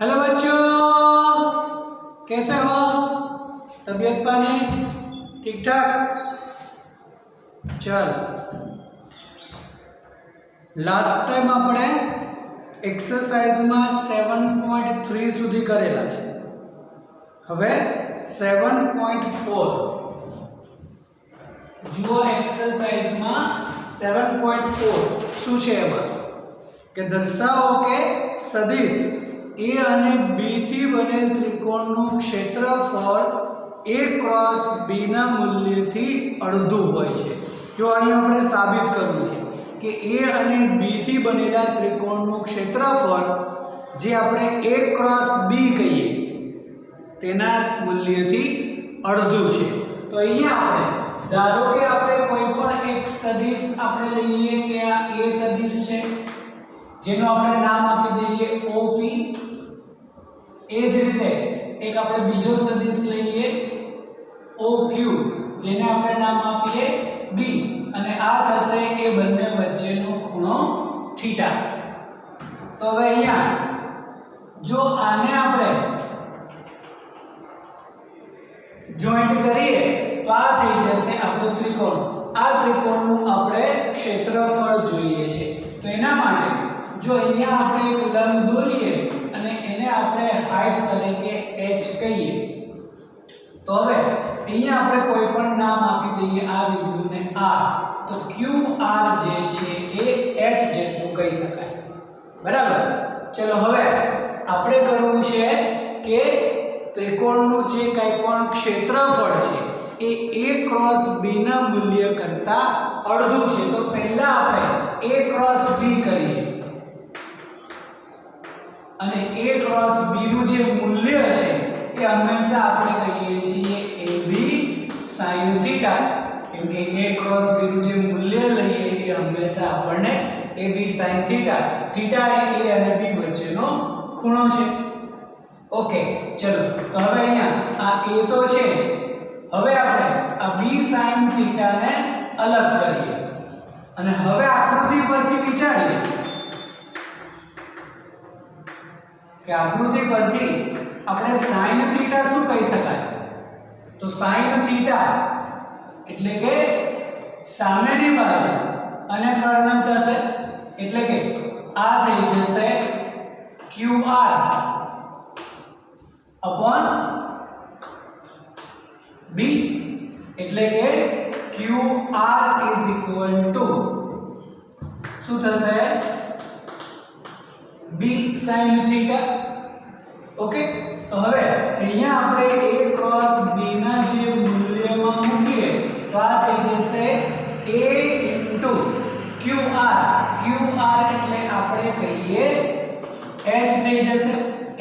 Hello बच्चों, कैसे हो? तबीयत पानी ठीक ठाक? चल, लास्ट टाइम આપણે એક્સરસાઇઝમાં 7.3 સુધી કરેલા છે. હવે 7.4 જુઓ. એક્સરસાઇઝમાં 7.4 શું છે? એમાં કે દર્શાવો કે સદિશ A અને B થી બનેલ ત્રિકોણનું ક્ષેત્રફળ A ક્રોસ B ના મૂલ્યથી અડધું હોય છે. જો અહીં આપણે સાબિત કરવું છે કે A અને B થી બનેલા ત્રિકોણનું ક્ષેત્રફળ જે આપણે A ક્રોસ B કહીએ તેના મૂલ્યથી અડધું છે. તો અહીંયા આપણે ધારો કે આપણે કોઈ પણ એક સદિશ આપણે લઈએ કે આ A સદિશ છે, જેનું આપણે નામ આપી દઈએ OP. એ જ રીતે એક આપણે બીજો સદિશ લઈએ OQ, જેને આપણે નામ આપીએ B, અને આ થશે એ બંને વચ્ચેનો ખૂણો થીટા. તો હવે અહીંયા જો આને આપણે જોઈન્ટ કરીએ તો આ થઈ જશે આપણું ત્રિકોણ. આ ત્રિકોણનું આપણે ક્ષેત્રફળ જોઈએ છે. તો એના માટે જો અહીંયા આપણે એક લંબ દોરીએ અને એને આપણે હાઈટ તરીકે h કહીએ, તો હવે અહીંયા આપણે કોઈ પણ નામ આપી દઈએ આ બિંદુને r, તો qr જે છે એ h જેટલું કહી શકાય. બરાબર? ચલો, હવે આપણે કરવું છે કે ત્રિકોણનું જે કંઈ પણ ક્ષેત્રફળ છે એ A ક્રોસ B ના મૂલ્ય કરતા અડધું છે. તો પહેલા આપણે A ક્રોસ B કરીએ અને A ક્રોસ B નું જે મૂલ્ય છે એ હંમેશા આપણે કહીએ છીએ AB sin θ, કેમ કે A ક્રોસ B નું જે મૂલ્ય લઈએ એ હંમેશા આપણને AB sin θ, θ એ A અને B વચ્ચેનો ખૂણો છે. ઓકે, ચલો. તો હવે અહીંયા આ A તો છે જ. હવે આપણે આ B sin θ ને અલગ કરીએ અને હવે આકૃતિ પરથી વિચારીએ કે આકૃતિ પરથી આપણે sin θ શું કહી શકાય? તો sin θ એટલે કે સામેની બાજુ અને કર્ણ થશે, એટલે કે આ થઈ જશે QR upon B, એટલે કે QR is equal to શું થશે? B sin θ. ઓકે, તો હવે અહીંયા આપણે A ક્રોસ B ના જે મૂલ્યમાં મૂકીએ તો આ થઈ જશે A into QR. QR એટલે આપણે કહીએ H થઈ જશે,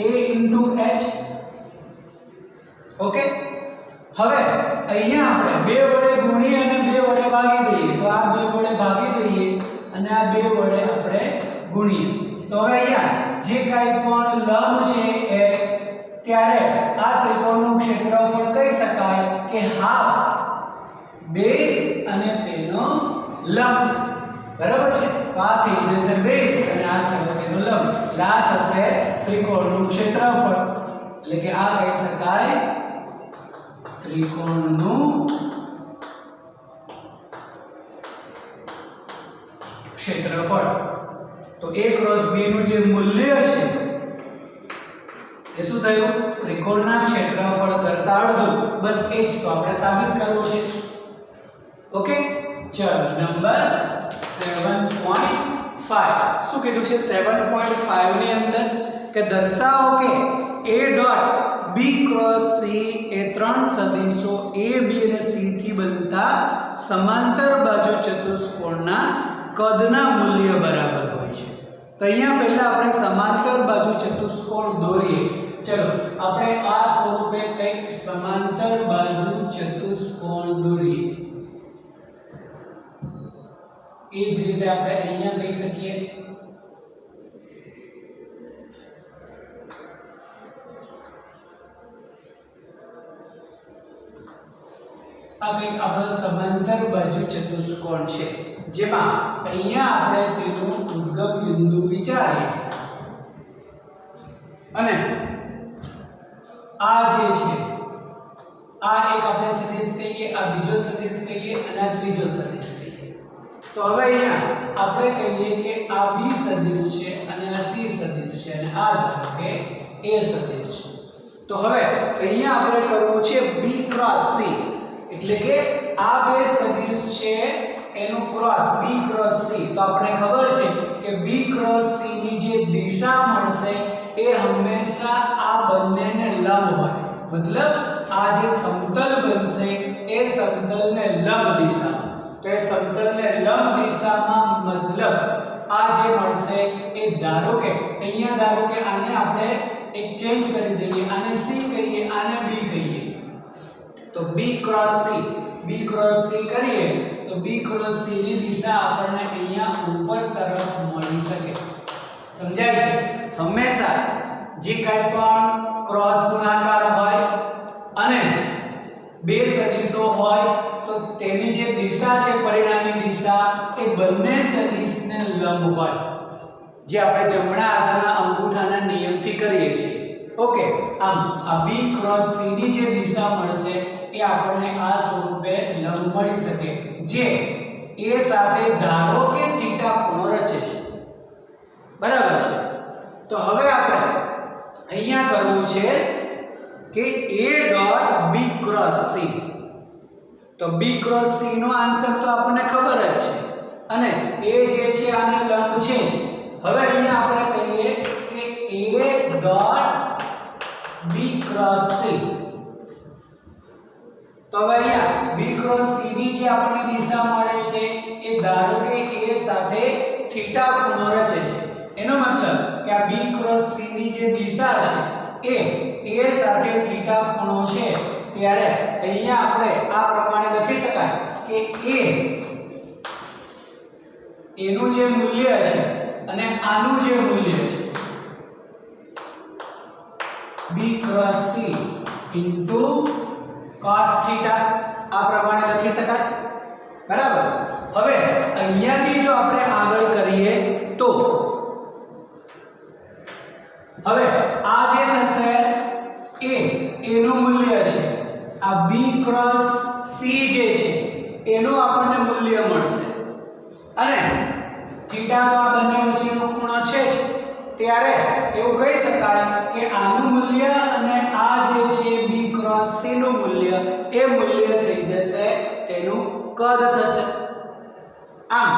A into H. ઓકે, હવે અહીંયા આપણે 2 વડે ગુણી અને 2 વડે ભાગી દઈએ, તો આ 2 વડે ભાગી દઈએ અને આ 2 વડે આપણે ગુણીએ. તો હવે અહીંયા જે કાંઈ પણ લંબ છે h, ત્યારે આ ત્રિકોણનું ક્ષેત્રફળ કહી શકાય કે હાફ બેઝ અને તેનો લંબ. બરાબર છે? તો આ થઈ જશે બેઝ અને આ થયો તેનો લંબ. આ થશે ત્રિકોણનું ક્ષેત્રફળ, એટલે કે આ કહી શકાય ત્રિકોણનું ક્ષેત્રફળ. તો A ક્રોસ B નું જે મૂલ્ય છે એ શું થયું? ત્રિકોણના ક્ષેત્રફળ કરતા અડધું. બસ એ જ તો આપણે સાબિત કરવું છે. ઓકે, ચલો નંબર 7.5 શું કીધું છે? 7.5 ની અંદર કે દર્શાવો કે A dot B cross C એ ત્રણ સદિશો A, B અને C થી બનતા સમાંતર બાજુ ચતુષ્કોણના કદના મૂલ્ય બરાબર હોય છે. તો અહીંયા પહેલા આપણે સમાંતર બાજુ ચતુષ્કોણ દોરીએ. ચલો, આપણે આ સ્વરૂપે કંઈક સમાંતર બાજુ ચતુષ્કોણ દોરીએ. એ જ રીતે આપણે અહીંયા કહી શકીએ આ કંઈક આપણો સમાંતર બાજુ ચતુષ્કોણ છે, જેમાં અહીંયા આપણે તેનું ઉદ્ગમ બિંદુ વિચારીએ અને આ જે છે આ એક આપણે સદિશ કહીએ, આ બીજો સદિશ કહીએ અને આ ત્રીજો સદિશ કહીએ. તો હવે અહીંયા આપણે કહીએ કે આ b સદિશ છે અને આ c સદિશ છે અને આ ધારો કે a સદિશ છે. તો હવે અહીંયા આપણે કરવું છે b ક્રોસ c, એટલે કે આ બે સદિશ છે એનું ક્રોસ b ક્રોસ c. તો આપણે ખબર છે કે b ક્રોસ c ની જે દિશા મળશે એ હંમેશા આ બંનેને લંબ હોય, મતલબ આ જે સમતલ બનશે એ સમતલને લંબ દિશામાં. તો એ સમતલને લંબ દિશામાં મતલબ આ જે મળશે એ ધારો કે અહીંયા ધારો કે આને આપણે એક ચેન્જ કરી દઈએ, આને c કહીએ, આને b કહીએ. તો b ક્રોસ c કરીએ તો b ક્રોસ c ની દિશા આપણને અહીંયા ઉપર તરફ મળી શકે. સમજાય છે? હંમેશા જે કંઈ પણ ક્રોસ ગુણાકાર હોય અને બે સદિશો હોય તો તેની જે દિશા છે, પરિણામી દિશા, એ બંને સદિશને લંબ હોય, જે આપણે જમણા હાથના અંગૂઠાના નિયમથી કરીએ છીએ. ઓકે, આમ આ b ક્રોસ c ની જે દિશા મળશે એ આપણને આ સ્વરૂપે લંબ મળી શકે, જે a સાથે ધારો કે થીટા ખૂણો રચે છે. બરાબર છે? તો હવે આપણે અહીંયા કરવું છે કે a dot b cross c. તો b ક્રોસ c નો આન્સર તો આપણને ખબર જ છે અને a જે છે આને લંબ છે જ. હવે અહીંયા આપણે કહીએ કે a dot b cross c. તો હવે અહીંયા b ક્રોસ c ની જે આપણને દિશા મળે છે એ ધારો કે a સાથે થીટા ખૂણો રચે છે. એનો મતલબ કે આ b ક્રોસ c ની જે દિશા છે એ a સાથે થીટા ખૂણો છે, ત્યારે અહીંયા આપણે આ પ્રમાણે લખી શકાય કે a નું જે મૂલ્ય છે અને આનું જે મૂલ્ય છે b cross c into cos theta, આ પ્રમાણે લખી શકાય. બરાબર? હવે અહીંયાથી જો આપણે આગળ કરીએ તો હવે આ જે થશે a નું મૂલ્ય છે, આ b ક્રોસ c જે છે એનું આપણને મૂલ્ય મળશે અને થીટા તો આ બંને વચ્ચેનો ખૂણો છે જ, ત્યારે એવું કહી શકાય કે આનું મૂલ્ય અને આ જે છે b ક્રોસ c નું મૂલ્ય, એ મૂલ્ય થઈ જશે તેનું કદ થશે. આમ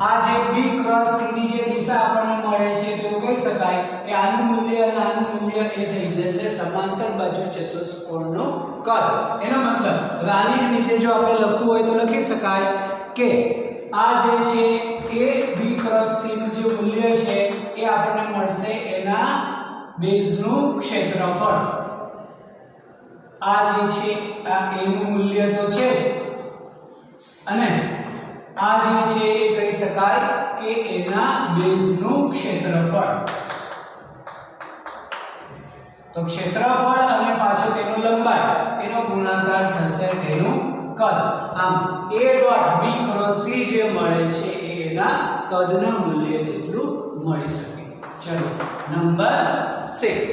આ જે b ક્રોસ c ની જે દિશા આપણને મળે છે તો એવું કહી શકાય કે આનું મૂલ્ય અને આનું મૂલ્ય એ થઈ જશે સમાંતર બાજુ ચતુષ્કોણનું કદ. એનો મતલબ હવે આની જ નીચે જો આપણે લખવું હોય તો લખી શકાય કે આ જે છે એ b ક્રોસ c નું જે મૂલ્ય છે એ આપણને મળશે એના બેઝનું ક્ષેત્રફળ. આ જે છે આ a નું મૂલ્ય તો છે જ અને આ જે છે એ કહી શકાય કે એના બેઝનું ક્ષેત્રફળ. તો ક્ષેત્રફળ અને પાછો તેનો લંબાઈ એનો ગુણાકાર થશે તેનું કદ. આમ a dot b cross c જે મળે છે એ એના કદના મૂલ્ય જેટલું મળી શકે. ચલો નંબર 6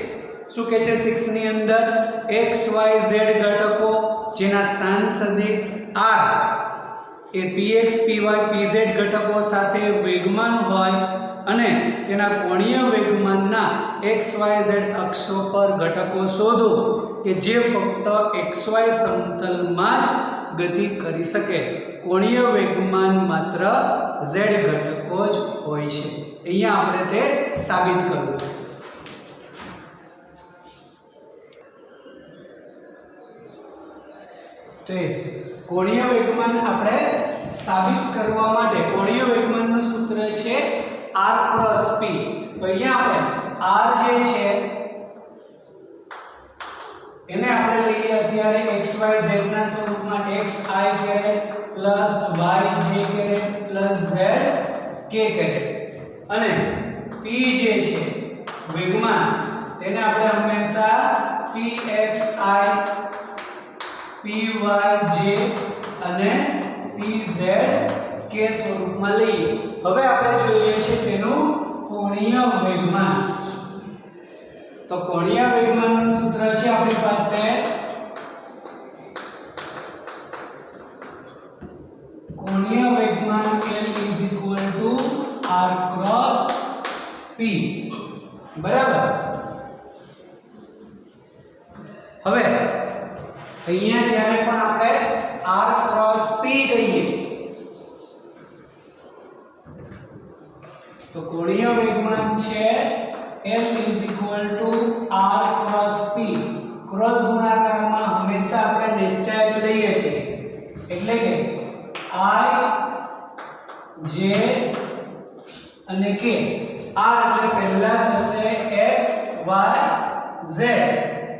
શું કહે છે? 6 ની અંદર x y z ઘટકો જેના સ્થાન સદિશ r એ px py pz ઘટકો સાથે વેગમાન હોય અને તેના કોણીય વેગમાનના x y z અક્ષો પર ઘટકો શોધો કે જે ફક્ત xy સમતલમાં જ ગતિ કરી શકે. કોણીય વેગમાન માત્ર z ઘટકો જ હોય છે. અહીંયા આપણે તે સાબિત કરવું છે. તો કોણીય વેગમાન આપણે સાબિત કરવા માટે કોણીય વેગમાનનું સૂત્ર છે r ક્રોસ p. તો અહીંયા આપણે r જે છે એને આપણે લઈએ અત્યારે xy z ના સ્વરૂપમાં xi caret plus yj caret plus zk caret અને p જે છે વેગમાન તેને આપણે હંમેશા pxi pyj અને pz કે સ્વરૂપમાં લઈએ. હવે આપણે જોઈએ છે તેનું કોણીય વેગમાન. તો કોણીય વેગમાનનું સૂત્ર છે આપણી પાસે કોણીય વેગમાન L r ક્રોસ p, બરાબર. હવે અહીંયા જ્યારે પણ આપણે r ક્રોસ p કહીએ તો કોણીય વેગમાન છે L r cross p. Cross ગુણાકારમાં હંમેશા આપણે નિશ્ચયક લઈએ છીએ, એટલે કે I J અને k. r એટલે પહેલા થશે x y z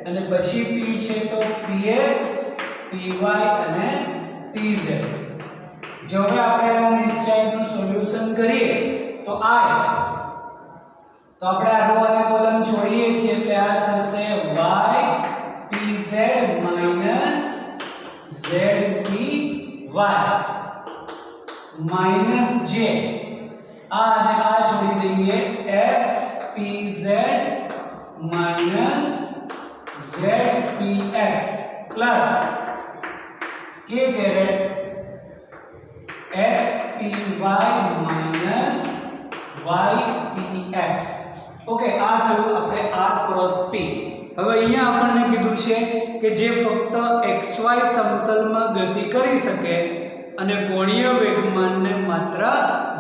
અને પછી p છે તો px py અને pz. જો હવે આપણે આ નિશ્ચયકનું સોલ્યુશન કરીએ તો તો આપણે આ રો અને કોલમ છોડીએ છીએ એટલે આ થશે y pz minus zpy minus j, અને આ છોડી દઈએ x pz minus zpx plus k caret x py minus ypx. Okay, આ થયું આપણે r ક્રોસ p. હવે અહીંયા આપણને કીધું છે કે જે ફક્ત xy સમતલમાં ગતિ કરી શકે અને કોણીય વેગમાનને માત્ર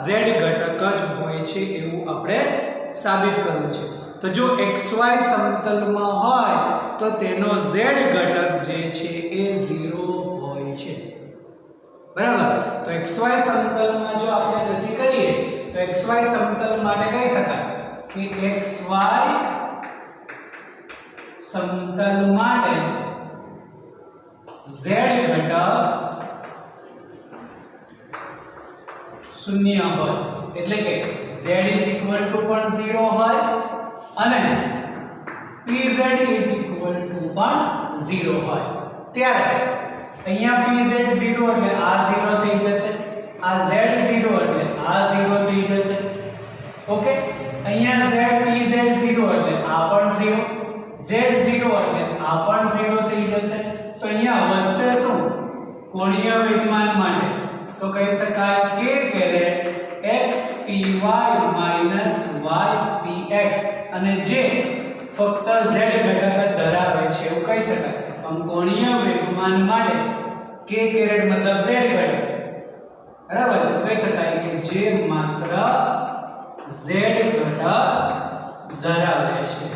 z ઘટક જ હોય છે એવું આપણે સાબિત કરવું છે. તો જો xy સમતલમાં હોય તો તેનો z ઘટક જે છે એ 0 હોય છે, બરાબર. તો xy સમતલમાં જો આપણે ગતિ કરીએ તો xy સમતલ માટે કહી શકાય કે xy સમતલ માટે z ઘટક 0 હોય, એટલે કે z પણ 0 હોય અને pz પણ 0 હોય. ત્યારે અહીંયા pz 0 એટલે આ 0 થઈ જશે, આ z 0 એટલે આ 0 થઈ જશે. ઓકે, અહીંયા z pz 0 એટલે આ પણ 0, z 0 એટલે આ પણ 0 થઈ જશે. તો અહીંયા વધશે શું? કોણીય વેગમાન માટે તો કહી શકાય k caret x py minus ypx, અને જે ફક્ત z ઘટક જ ધરાવે છે એવું કહી શકાય. આમ કોણીય વેગમાન માટે k caret મતલબ z ઘટક, બરાબર છે. તો કહી શકાય કે જે માત્ર z ઘટક ધરાવે છે.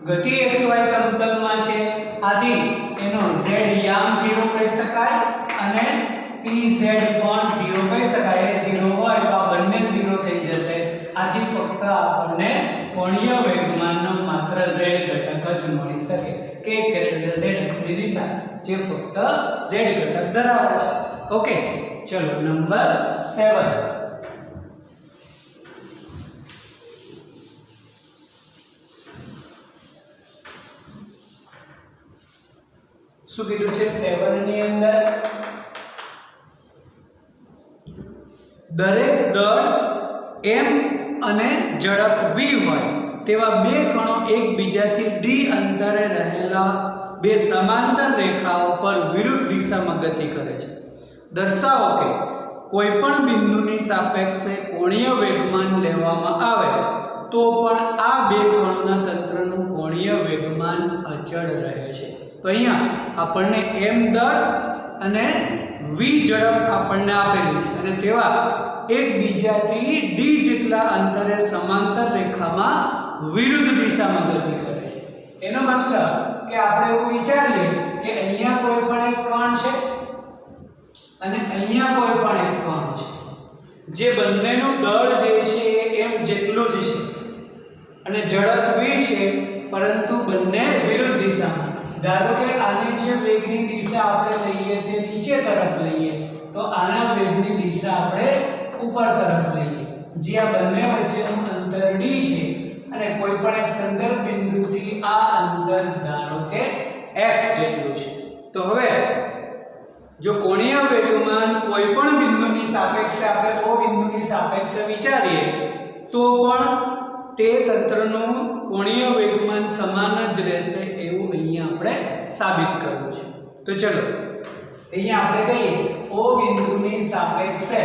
ગતિ xy સમતલમાં છે, આથી એનો z યામ 0 કહી શકાય અને pz પણ 0 કહી શકાય. એ 0 હોય તો આ બંને 0 થઈ જશે. આથી ફક્ત આપણને કોણીય વેગમાનનો માત્ર z ઘટક જ મળી શકે, કે એટલે z અક્ષની દિશા જે ફક્ત z ઘટક ધરાવે છે. ઓકે, ચલો નંબર 7. શું કીધું છે 7 ની અંદર? દરેક દળ m અને ઝડપ v હોય તેવા બે કણો એકબીજાથી d અંતરે રહેલા બે સમાંતર રેખાઓ પર વિરુદ્ધ દિશામાં ગતિ કરે છે. દર્શાવો કે કોઈપણ બિંદુની સાપેક્ષે કોણીય વેગમાન લેવામાં આવે તો પણ આ બે કણોના તંત્રનું કોણીય વેગમાન અચળ રહે છે. તો અહીંયા આપણને m દળ અને v ઝડપ આપણને આપેલી છે અને તેવા એકબીજાથી d જેટલા અંતરે સમાંતર રેખામાં વિરુદ્ધ દિશામાં ગતિ કરે છે. એનો મતલબ કે આપણે એવું વિચારીએ કે અહીંયા કોઈ પણ એક કણ છે અને અહીંયા કોઈ પણ એક કણ છે, જે બંનેનું દળ જે છે એ m જેટલું જ છે અને ઝડપ v છે, પરંતુ બંને વિરુદ્ધ દિશામાં. ધારો કે આની જે વેગની દિશા આપણે લઈએ તે નીચે તરફ લઈએ તો આના વેગની દિશા આપણે ઉપર તરફ લઈએ. જે આ બંને વચ્ચેનું અંતર d છે અને કોઈ પણ એક સંદર્ભ બિંદુથી આ અંતર ધારો કે x જેટલું છે. તો હવે જો કોણીય વેગમાન કોઈ પણ બિંદુની સાપેક્ષે આપણે o બિંદુની સાપેક્ષે વિચારીએ તો પણ તે તંત્રનું કોણીય વેગમાન સમાન જ રહેશે એવું અહીંયા આપણે સાબિત કરવું છે. તો ચલો અહીંયા આપણે કહીએ O બિંદુની સાપેક્ષે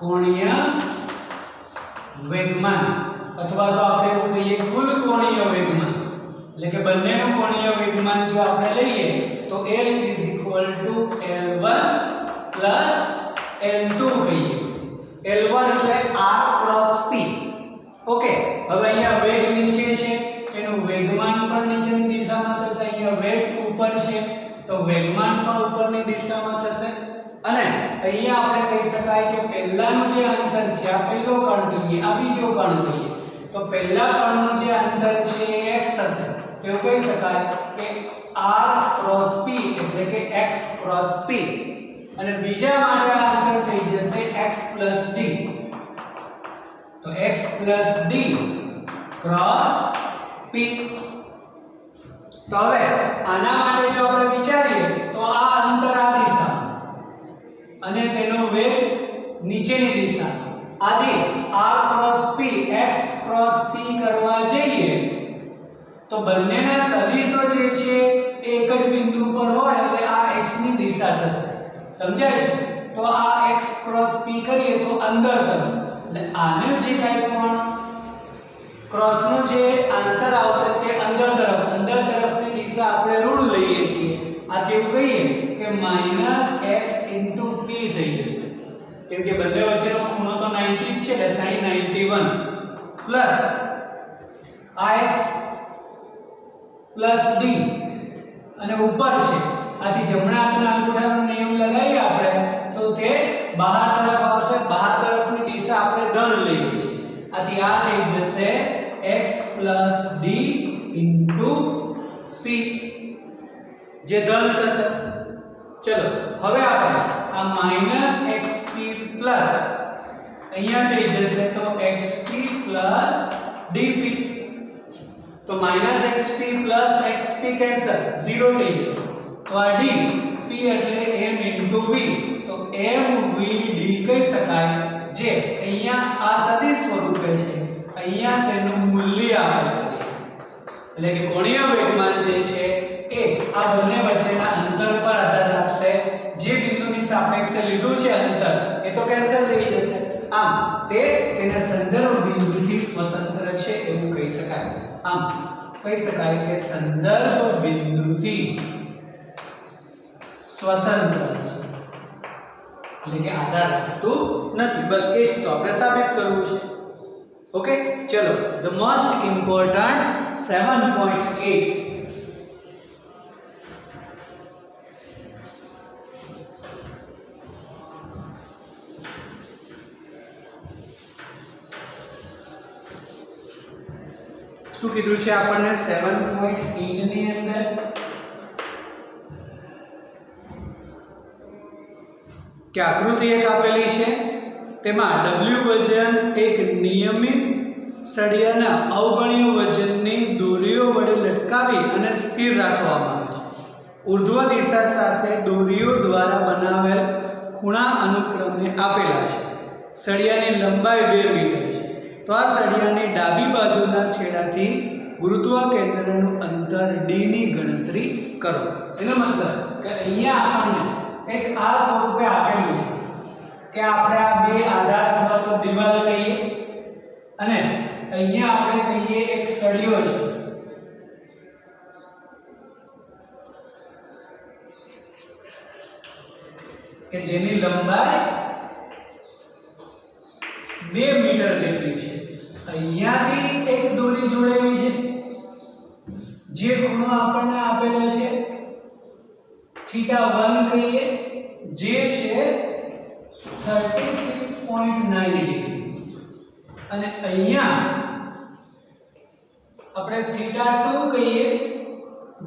કોણીય વેગમાન અથવા તો આપણે એવું કહીએ કુલ કોણીય વેગમાન એટલે કે બંનેનું કોણીય વેગમાન જો આપણે લઈએ તો L L1 L2 કહીએ. L1 એટલે R ક્રોસ P. ઓકે, હવે અહીંયા વેગ નીચે છે એનું વેગમાન પણ નીચેની દિશામાં થશે, અહીંયા વેગ ઉપર છે તો વેગમાન પણ ઉપરની દિશામાં થશે. અને અહીંયા આપણે કહી શકાય કે પહેલાનું જે અંતર છે આ પહેલો કણ કહીએ, આ બીજો કણ કહીએ, તો પહેલા કણનું જે અંતર છે એ x થશે. તો એવું કહી શકાય કે r ક્રોસ p એટલે કે x ક્રોસ p, અને બીજા માટે આ અંતર થઈ જશે x d. તો x d ક્રોસ p. તો હવે આના માટે જો આપણે વિચારીએ તો આ અંતર આ દિશા અને તેનો વેગ નીચેની દિશા, આથી r cross p x cross p કરવા જઈએ તો બંનેના સદિશો જે છે એક જ બિંદુ પર હોય એટલે આ x ની દિશા થશે. સમજાય છે? તો આ x ક્રોસ p કરીએ તો અંદર તરફ, એટલે આનું જે કાંઈ પણ ક્રોસનો જે આન્સર આવશે તે અંદર તરફની દિશા આપણે ઋણ લઈએ છીએ. આથી એવું કહીએ કે -x * p થઈ જશે, કેમ કે બંને વચ્ચેનો ખૂણો તો 90 જ છે એટલે sin 91 પ્લસ આ x પ્લસ d અને ઉપર છે, આથી જમણા હાથના અંગૂઠાનો નિયમ લગાવીએ આપણે તો તે બહાર તરફ આવશે, બહાર તરફની દિશા આપણે ધન લઈએ છીએ. આથી આ થઈ જશે x + d * p જે ધન થશે. ચલો હવે આપણે આ -xp પ્લસ અહીંયા થઈ જશે તો xp + dp. તો -xp + xp કેન્સલ 0 થઈ જશે. તો આ d p એટલે m * v, તો mvd કહી શકાય, જે અહીંયા આ સદિશ સ્વરૂપે છે. અહીંયા તેનું મૂલ્ય આપણે એટલે કે કોણીય વેગમાન જે છે એ આ બંને વચ્ચેના અંતર પર આધાર રાખશે. જે બિંદુની સાપેક્ષે લીધું છે અંતર એ તો કેન્સલ થઈ જશે, આમ તે તેના સંદર્ભ બિંદુથી સ્વતંત્ર છે એવું કહી શકાય. આમ કહી શકાય કે સંદર્ભ બિંદુથી સ્વતંત્ર છે એટલે કે આધાર રાખતું નથી. બસ એ જ તો આપણે સાબિત કરવું છે. ઓકે, ચલો ધ મોસ્ટ ઇમ્પોર્ટન્ટ 7.8 શું કીધું છે આપણને 7.8 ની અંદર? કે આકૃતિ એક આપેલી છે, તેમાં w વજન એક નિયમિત સળિયાના અવગણ્ય વજનની દોરીઓ વડે લટકાવી અને સ્થિર રાખવામાં આવે છે. ઉર્ધ્વ દિશા સાથે દોરીઓ દ્વારા બનાવેલ ખૂણા અનુક્રમે આપેલા છે. સળિયાની લંબાઈ 2 મીટર છે. તો આ સળિયાની ડાબી બાજુના છેડાથી ગુરુત્વ કેન્દ્રનું અંતર d ની ગણતરી કરો. એનો મતલબ કે અહીંયા આપણને એક આ સ્વરૂપે આપેલું છે કે આપણે આ બે આધાર અથવા તો દિવાલ કહીએ અને અહીંયા આપણે કહીએ એક સળિયો છે. કે જેની લંબાઈ 2 મીટર જેટલી છે. અહીંયાથી એક દોરી જોડેલી છે, જે ખૂણો આપણને આપેલો છે θ1 કહીએ, જે છે 36.9 ડિગ્રી, અને અહીંયા આપણે θ2 કહીએ,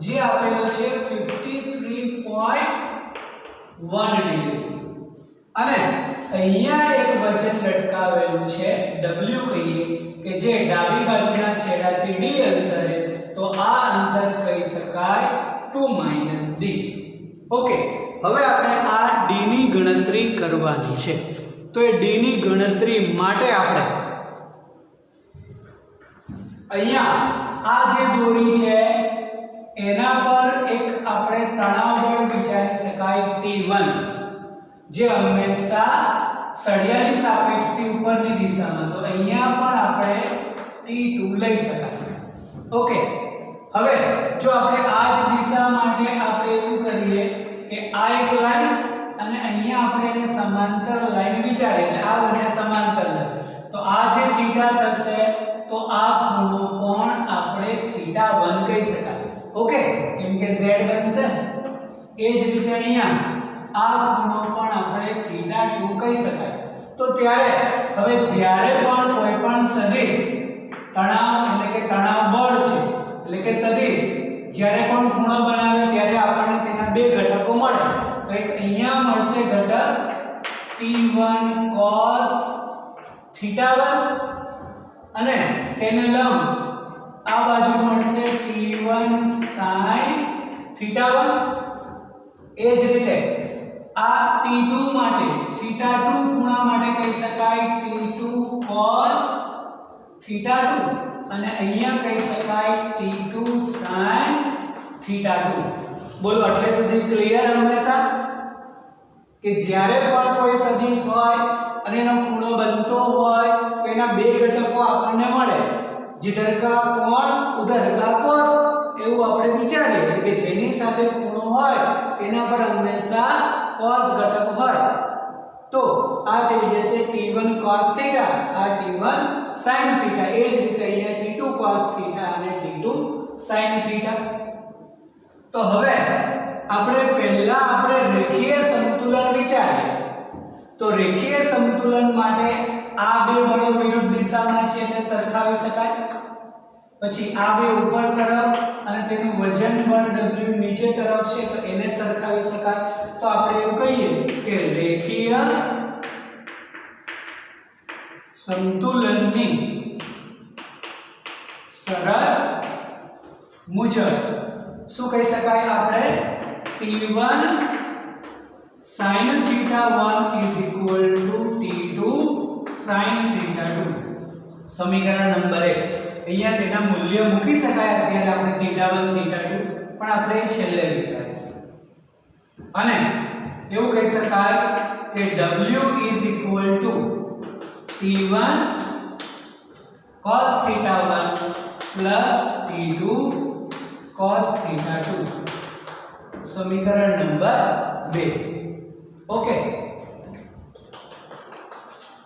જે આપેલો છે 53.1 ડિગ્રી, અને અહીંયા એક વજન લટકાવેલું છે w કહીએ કે જે ડાબી બાજુના છેડાથી d અંતરે, તો આ અંતર કહી શકાય 2 - d. ઓકે, હવે આપણે આ d ની ગણતરી કરવાની છે. તો એ d ની ગણતરી માટે આપણે અહીંયા આ જે દોરી છે એના પર એક આપણે તણાવ બળ વિચારી શકાય T1, જે હંમેશા સળિયાની સાપેક્ષથી ઉપરની દિશામાં. તો અહીંયા પણ આપણે T2 લઈ શકાય. ઓકે, હવે જો આપણે આ જ દિશા માટે આપણે એવું કરીએ કે આ એક લાઈન અને અહીંયા આપણે એને સમાંતર લાઈન વિચારીએ, એટલે આ બંને સમાંતર લાઈન. તો આ જે થીટા થશે તો આ ખૂણો પણ આપણે θ1 કહી શકાય. ઓકે, કેમ કે z બનશે. એ જ રીતે અહીંયા આ ખૂણો પણ આપણે θ2 કહી શકાય. તો ત્યારે હવે જ્યારે પણ કોઈ પણ સદિશ તણાવ એટલે કે તણાવ બળ છે એટલે કે સદિશ જ્યારે પણ ખૂણો બનાવે ત્યારે આપણને તેના બે ઘટકો મળે. તો એક અહીંયા મળશે ઘટક T1 cos θ1 અને તેને લંબ આ બાજુ મળશે T1 sin θ1. એ જ રીતે આ T2 માટે θ2 ખૂણા માટે કહી શકાય T2 cos θ2 અને અહીંયા કહી શકાય T2 sin θ2. બોલો એટલે સુધી ક્લિયર હંમેશા કે જ્યારે પણ કોઈ સદિશ હોય અને એનો ખૂણો બનતો હોય તો એના બે ઘટકો આપણને મળે, जिधर का कोण उधर का cos એવું આપણે વિચારીએ એટલે કે જેની સાથે ખૂણો હોય તેના પર હંમેશા cos ઘટક હોય. તો આ થઈ જશે T1 cos θ, આ T1 sin θ. એ જ રીતે અહીંયા T2 cos θ અને T2 sin θ. તો હવે પહેલા આપણે રેખીય સંતુલન વિચારીએ. તો રેખીય સંતુલન માટે આ બે બળો વિરુદ્ધ દિશામાં છે એટલે સરખાવી શકાય. પછી આ બે ઉપર તરફ અને તેનું વજન બળ W નીચે તરફ છે તો એને સરખાવી શકાય. તો આપણે એવું કહીએ કે રેખીય સંતુલનની શરત મુજબ શું કહી શકાય આપણે T1 sin θ1 T2 sin θ2. સમીકરણ નંબર 1 અહીંયા તેના મૂલ્ય મૂકી શકાય. અત્યારે આપણે θ1 θ2 પણ આપણે છેલ્લે વિચારીએ અને એવું કહી શકાય કે W T1 cos θ1 T2 cos θ2. સમીકરણ નંબર 2. ઓકે,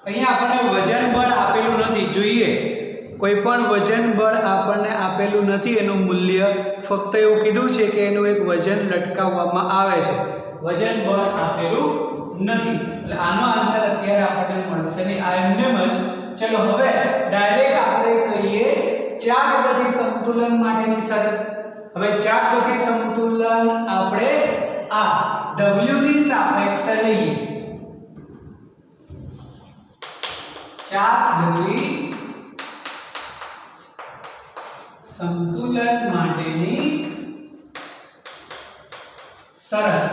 અહીંયા આપણને વજન બળ આપેલું નથી. જોઈએ કોઈ પણ વજન બળ આપણને આપેલું નથી, એનું મૂલ્ય ફક્ત એવું કીધું છે કે એનું એક વજન લટકાવવામાં આવે છે, વજન બળ આપેલું નથી. એટલે આનો આન્સર અત્યારે આપણને મળશે નહીં, આ એમનેમ જ. ચલો હવે ડાયરેક્ટ આપણે કહીએ ચાક ગતિ સંતુલન માટેની શરત. હવે ચાક ગતિ સંતુલન આપણે આ W ની સાપેક્ષે લઈએ. ચાક ગતિ સંતુલન માટેની શરત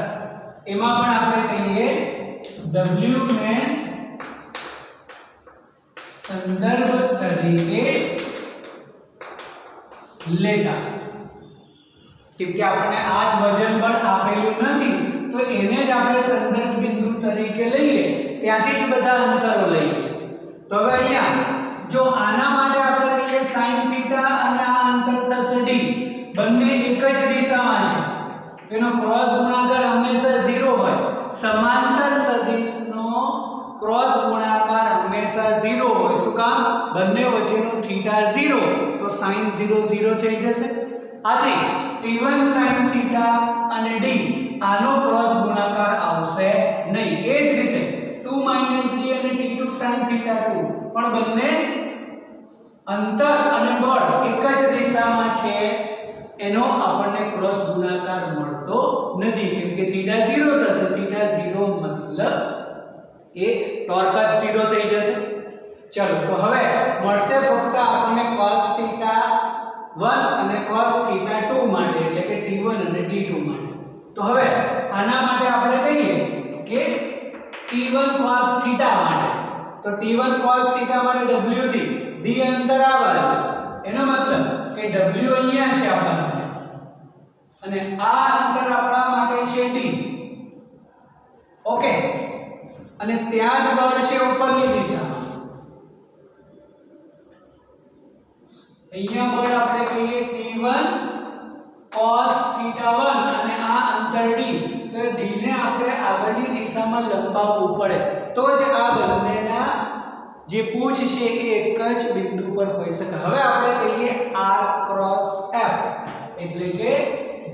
એમાં પણ આપણે કહીએ W ને સંદર્ભ તરીકે લેતા. કેમ કે આપણને આ જ વજન બળ આપેલું નથી તો એને જ આપણે સંદર્ભ બિંદુ તરીકે લઈએ, ત્યાંથી જ બધા અંતરો લઈએ. તો હવે અહીંયા જો આના માટે આપણે કહીએ sin θ અને આ અંતર થશે d, બંને એક જ દિશામાં છે, તેનો ક્રોસ ગુણાકાર હંમેશા 0 હોય. સમાંતર સદિશનો ક્રોસ ગુણાકાર હંમેશા 0 હોય. શું કામ? બંને વચ્ચેનો θ 0 તો sin 0 0 થઈ જશે. આથી T1 sin θ અને d આનો ક્રોસ ગુણાકાર આવશે નહીં. એ જ રીતે 2 - d અને T2 sin θ2 પણ બંને અંતર અને બળ એક જ દિશામાં છે, એનો આપણને ક્રોસ ગુણાકાર મળતો નથી કેમ કે θ 0 થશે. θ 0 મતલબ એ ટોર્ક જ 0 થઈ જશે. ચલો તો હવે મળશે ફક્ત આપણને cos θ1 અને cos θ2 માટે એટલે કે T1 અને T2 માટે. તો હવે આના માટે આપણે થીટા માટે તો t1 cos થીટા માટે w થી d અંતર આ બાજુ એનો મતલબ કે w અહીંયા છે આપણા માટે અને આ અંતર આપણા માટે છે d ઓકે અને ત્યાં જ બળ છે ઉપરની દિશામાં અહીંયા બળ આપણે કહીએ t1 cos θ1 અને આ અંતર d તો d ને આપણે આગળની દિશામાં લંબાવવું પડે તો જ આ બંનેના જે પૂછ છે એ એક જ બિંદુ પર હોઈ શકે હવે આપણે કહીએ r ક્રોસ f એટલે કે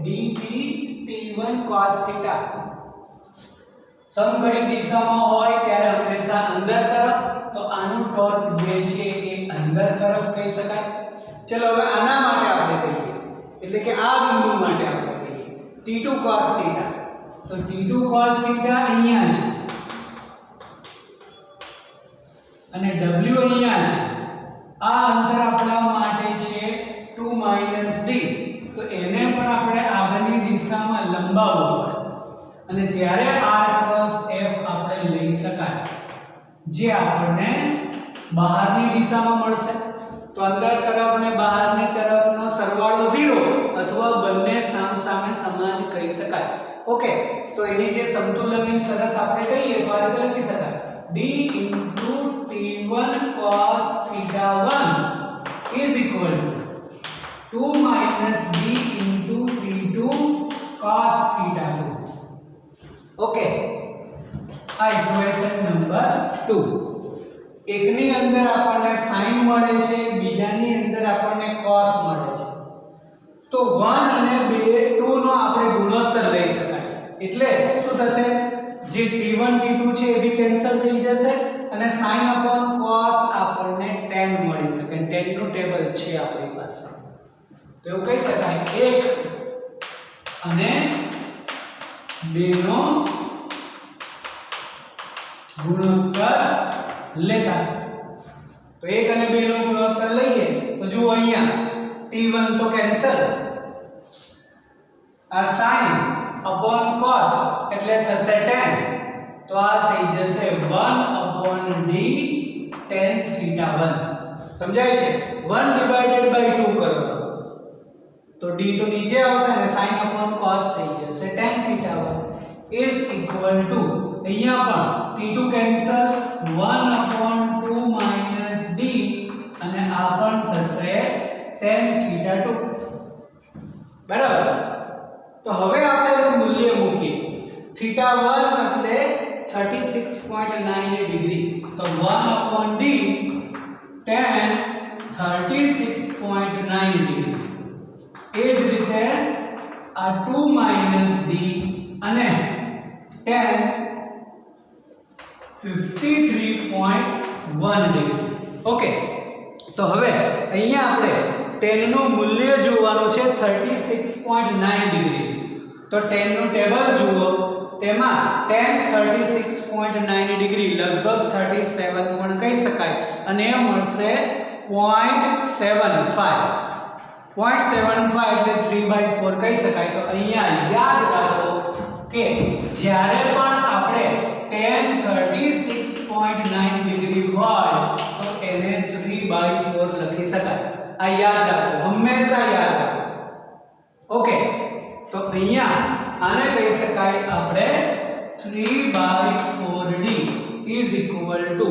d થી t1 cos θ સમઘડી દિશામાં હોય ત્યારે હંમેશા અંદર તરફ તો આનું ટોર્ક જે છે એ અંદર તરફ કહી શકાય ચલો હવે આના માટે આપણે કહીએ એટલે કે આ બિંદુ માટે આપણે કહીએ t2 cos θ તો t2 cos θ અહીંયા છે અને w અહીંયા છે આ અંતર આપણા માટે છે 2 - d તો એને પણ આપણે આગળની દિશામાં લંબાવવું પડે અને ત્યારે r ક્રોસ f આપણે લઈ શકાય જે આપણને બહારની દિશામાં મળશે તો અંદર તરફ અને બહારની તરફનો સરવાળો 0 અથવા બંને સામસામે સમાન કહી શકાય ઓકે તો એની જે સમતુલનની શરત આપણે કહીએ તો આ રીતે લખી શકાય d * t1 cos θ1 = 2 - d * t2 cos θ2 okay આ ઇક્વેશન નંબર 2 એકની અંદર આપણને sin મળે છે બીજાની અંદર આપણને cos મળે છે તો 1 અને 2 નો આપણે ગુણોત્તર લઈ શકાય એટલે શું થશે જે t1 t2 છે એ બી કેન્સલ થઈ જશે અને sin cos આપણને tan મળી શકે tan નું ટેબલ છે આપણી પાસે તો એવું કહી શકાય 1 અને 2 નો ગુણોત્તર લેતા તો 1 અને 2 નો ગુણોત્તર લઈએ તો જુઓ અહીંયા t1 તો કેન્સલ આ sin cos એટલે થશે tan તો આ થઈ જશે 1/d tan θ1 સમજાય છે 1/2 કરો તો d તો નીચે આવશે અને sin cos થઈ જશે tan θ1 is equal to અહીંયા પણ t2 કેન્સલ 1/2 - d અને આ પણ થશે tan θ2 બરાબર તો હવે આપણે એનું મૂલ્ય મૂકીએ θ1 એટલે 36.9 ડિગ્રી તો 1/d tan 36.9 ડિગ્રી એ જ રીતે આ 2 - d અને tan 53.1 ડિગ્રી ઓકે તો હવે અહીંયા આપણે tan નું મૂલ્ય જોવાનું છે 36.9 ડિગ્રી તો tan નું ટેબલ જુઓ તેમાં tan 36.9 ડિગ્રી લગભગ 37 પણ કહી શકાય અને એ મળશે 0.75 એટલે 3/4 કહી શકાય તો અહીંયા યાદ રાખો કે જ્યારે પણ આપણે tan 36.9 ડિગ્રી હોય તો એને 3/4 લખી શકાય આ યાદ રાખો હંમેશા યાદ રાખો ઓકે તો અહીંયા આને કહી શકાય આપણે 3/4d = 1/2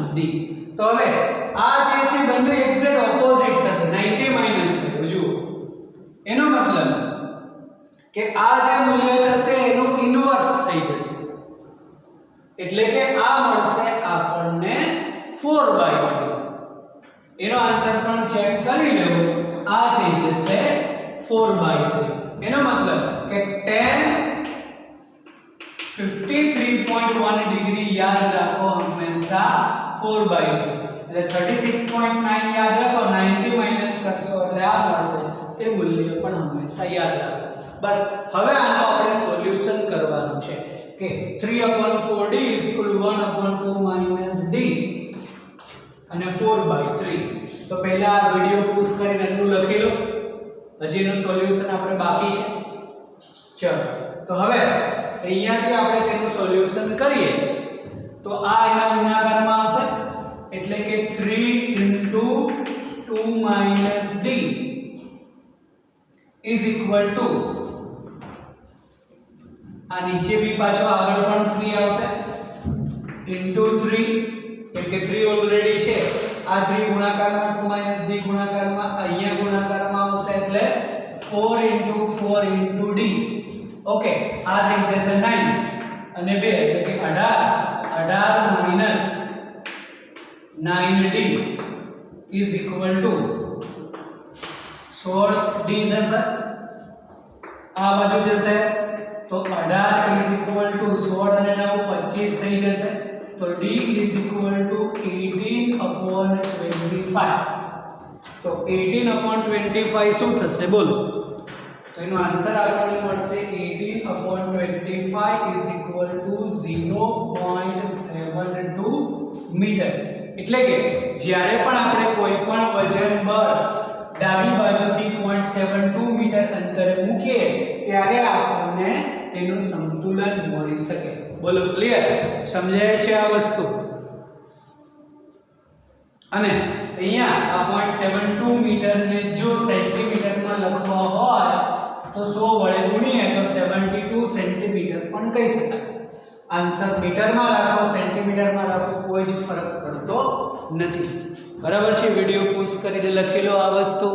- d તો હવે આ જે છે બંને એક્ઝેક્ટ ઓપોઝિટ થશે 90 - થયું જુઓ એનો મતલબ કે આ જે મૂલ્ય થશે એનું ઇન્વર્સ થઈ જશે એટલે કે આ મળશે આપણને 4/3 એનો આન્સર પણ ચેક કરી લેવો આ થઈ જશે 4/3 એનો મતલબ કે tan 53.1 ડિગ્રી યાદ રાખો હંમેશા 4/3 એટલે 36.9 યાદ રાખો 90 - કરશો એટલે આ મળશે એ મૂલ્ય પણ હંમેશા યાદ રાખો બસ હવે આનો આપણે સોલ્યુશન કરવાનું છે કે 3/4d = 1/2 - d અને 4/3 તો પહેલા આ વિડિયો પૂછ કરીને એટલું લખી લો હજીનું સોલ્યુશન આપણે બાકી છે ચલો તો હવે અહીંયાથી આપણે તેનું સોલ્યુશન કરીએ તો આ એના ગુણાકારમાં આવશે એટલે કે 3 * 2 - d is equal to આ નીચે બી પાછો આગળ પણ 3 આવશે into 3 કેમ કે 3 ઓલરેડી છે આ 3 ગુણાકારમાં 2 - d ગુણાકારમાં અહીંયા ગુણાકારમાં આવશે એટલે 4 * 4 * d ઓકે આ થઈ જશે 9 અને 2 એટલે કે 18 - 9d is equal to 16d થશે આ બાજુ જશે તો 18 is equal to 16 અને 9 25 થઈ જશે તો d is equal to 18/25 તો 18/25 શું થશે બોલો તો એનો આન્સર આપણને મળશે 18/25 is equal to 0.72 મીટર એટલે કે જ્યારે પણ આપણે કોઈ પણ વજન બળ ડાબી બાજુથી 0.72 મીટર અંતરે મૂકીએ ત્યારે આપણને તેનું સંતુલન મળી શકે બોલો ક્લિયર સમજાય છે આ વસ્તુ અને અહીંયા આ 0.72 મીટરને જો સેન્ટીમીટરમાં લખવા હોય તો 100 વડે ગુણીએ તો 72 સેન્ટીમીટર પણ કહી શકાય આન્સર મીટરમાં રાખો સેન્ટીમીટરમાં રાખો કોઈ જ ફરક પડતો નથી બરાબર છે વિડિયો પોઝ કરીને લખી લો આ વસ્તુ